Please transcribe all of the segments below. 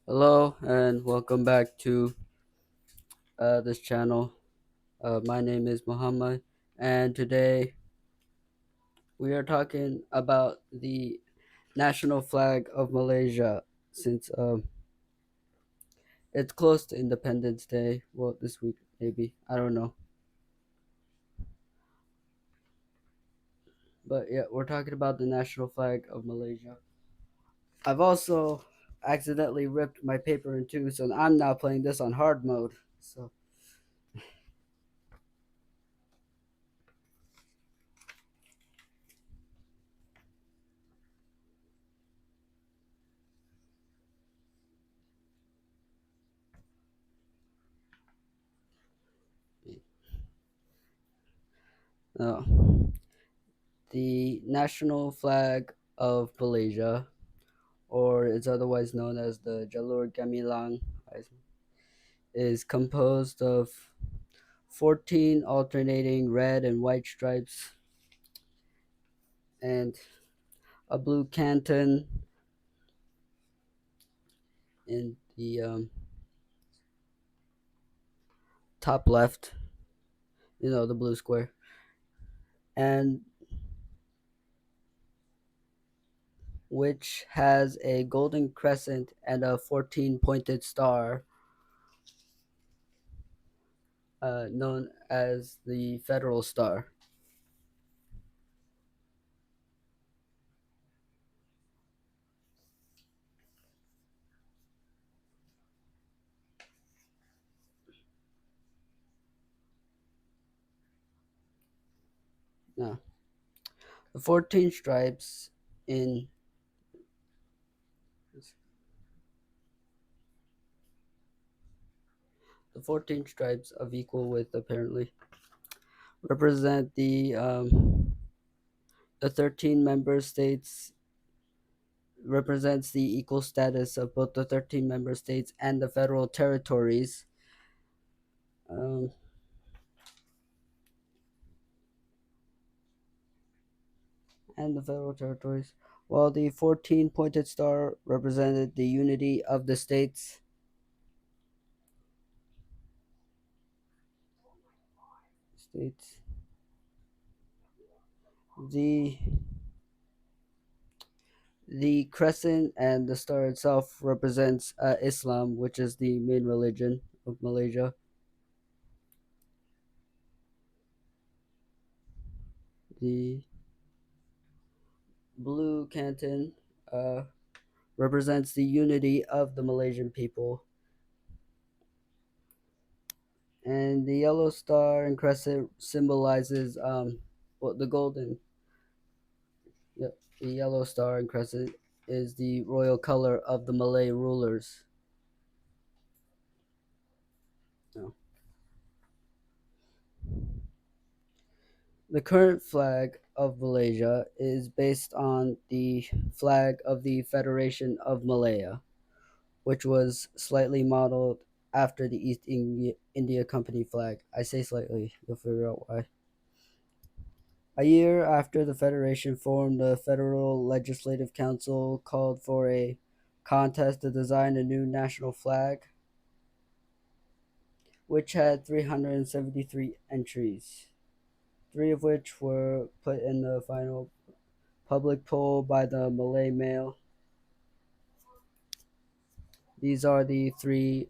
Hello and welcome back to this channel. My name is Muhammad, and today we are talking about the national flag of Malaysia since it's close to Independence Day. Well, this week maybe, I don't know. But yeah, we're talking about the national flag of Malaysia. I've also accidentally ripped my paper in two, so I'm now playing this on hard mode. So, uh, the national flag of Malaysia, or it's otherwise known as the Jalur Gamilang, is composed of 14 alternating red and white stripes and a blue canton in the top left, the blue square, and which has a golden crescent and a 14 pointed star known as the Federal Star. Now, the 14 stripes in the 14 stripes of equal width apparently represent the 13 member states represents the equal status of both the 13 member states and the federal territories. Um, and the federal territories, while the 14 pointed star represented the unity of the states. The the crescent and the star itself represents Islam, which is the main religion of Malaysia. The blue canton uh, represents the unity of the Malaysian people, and the yellow star and crescent symbolizes well, the golden. Yep, the yellow star and crescent is the royal color of the Malay rulers. No. The current flag of Malaysia is based on the flag of the Federation of Malaya, which was slightly modeled after the East India Company flag. I say slightly, you'll figure out why. A year after the Federation formed, the Federal Legislative Council called for a contest to design a new national flag, which had 373 entries, three of which were put in the final public poll by the Malay Mail. These are the three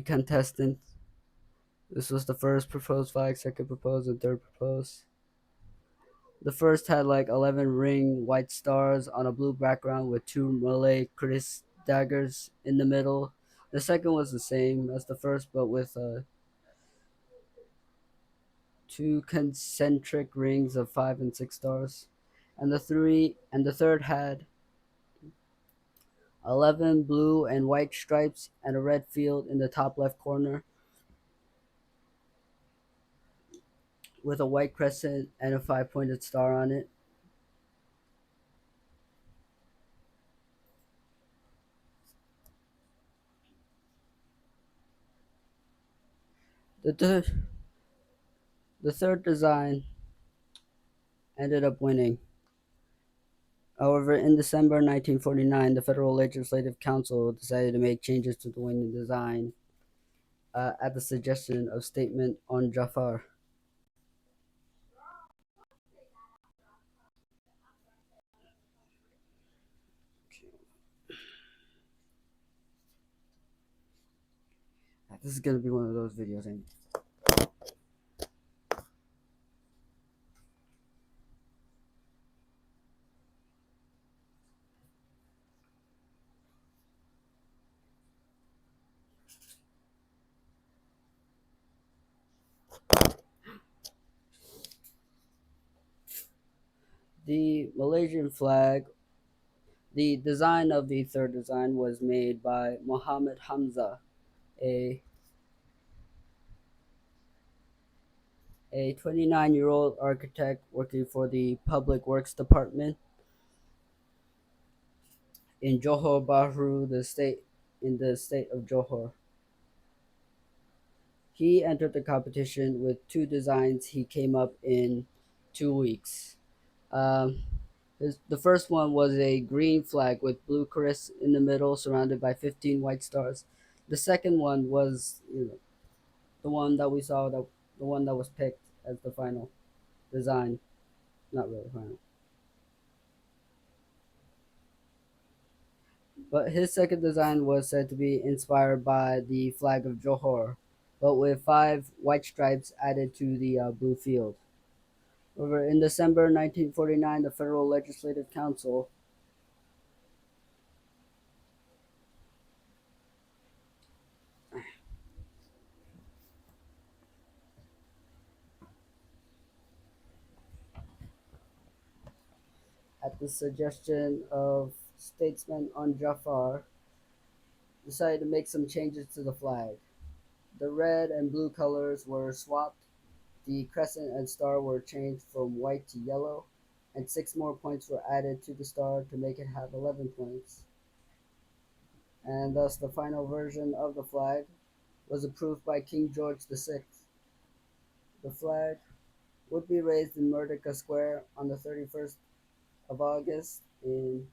contestants. This was the first proposed flag, second proposed, and third proposed. The first had like 11 ring white stars on a blue background with two Malay Chris daggers in the middle. The second was the same as the first, but with two concentric rings of 5 and 6 stars. And the third had 11 blue and white stripes and a red field in the top left corner with a white crescent and a 5 pointed star on it. The third, the third design ended up winning. However, in December 1949, the Federal Legislative Council decided to make changes to the winning design at the suggestion of Statement on Jafar. This is going to be one of those videos. Ain't the Malaysian flag, the design of the third design was made by Muhammad Hamza, a a 29-year-old architect working for the Public Works Department in Johor Bahru, the state of Johor. He entered the competition with two designs he came up in 2 weeks. Um, the first one was a green flag with blue crest in the middle, surrounded by 15 white stars. The second one was, the one that we saw, the one that was picked as the final design. Not really final, but his second design was said to be inspired by the flag of Johor, but with five white stripes added to the blue field. However, in December 1949, the Federal Legislative Council at the suggestion of statesman on Jafar, decided to make some changes to the flag. The red and blue colors were swapped, the crescent and star were changed from white to yellow, and six more points were added to the star to make it have 11 points. And thus, the final version of the flag was approved by King George VI. The flag would be raised in Merdeka Square on the 31st of August in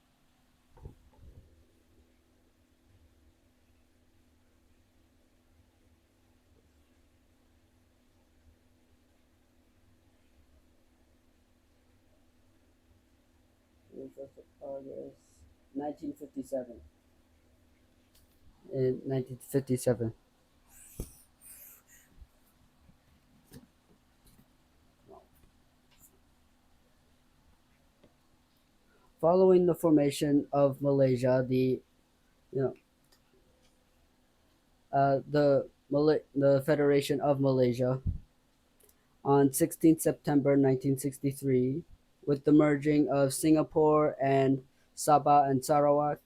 August 1957. In 1957. Following the formation of Malaysia, you know the Federation of Malaysia on 16th September 1963, with the merging of Singapore and Sabah and Sarawak,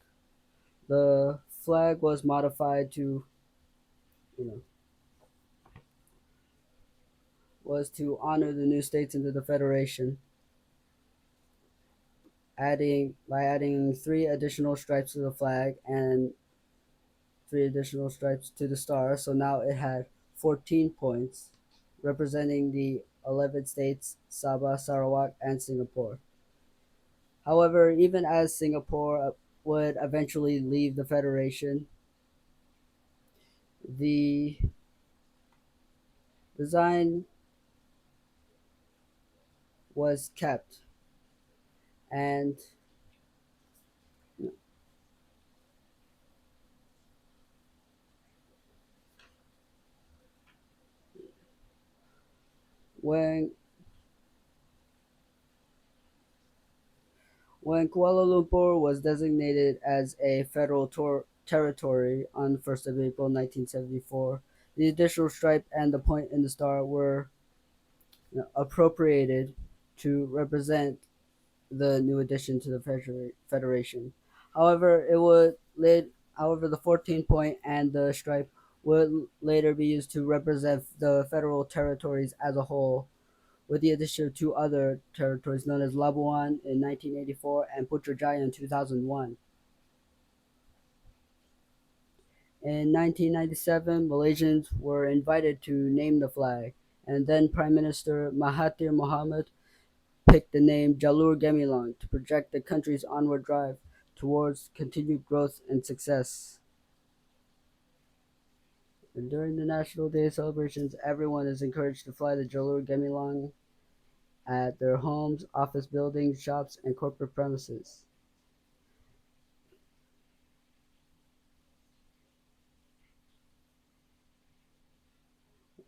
the flag was modified to you know was to honor the new states into the federation, adding three additional stripes to the flag and three additional stripes to the star. So now it had 14 points, representing the 11 states, Sabah, Sarawak, and Singapore. However, even as Singapore would eventually leave the federation, the design was kept, and when when Kuala Lumpur was designated as a federal territory on 1st of April 1974, the additional stripe and the point in the star were appropriated to represent the new addition to the federation. However, it would late. However, the 14 point and the stripe would later be used to represent the federal territories as a whole, with the addition of two other territories known as Labuan in 1984 and Putrajaya in 2001. In 1997, Malaysians were invited to name the flag, and then Prime Minister Mahathir Mohamad picked the name Jalur Gemilang to project the country's onward drive towards continued growth and success. And during the National Day celebrations, everyone is encouraged to fly the Jalur Gemilang at their homes, office buildings, shops, and corporate premises.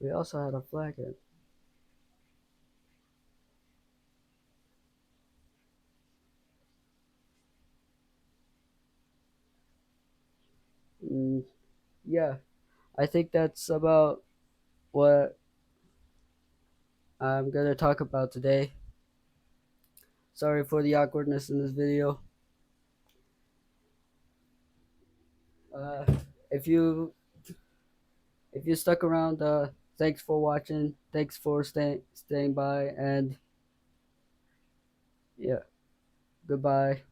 We also had a flag. Mm, yeah, I think that's about what I'm gonna talk about today. Sorry for the awkwardness in this video. Uh, if you if you stuck around, thanks for watching. Thanks for staying by, and yeah, goodbye.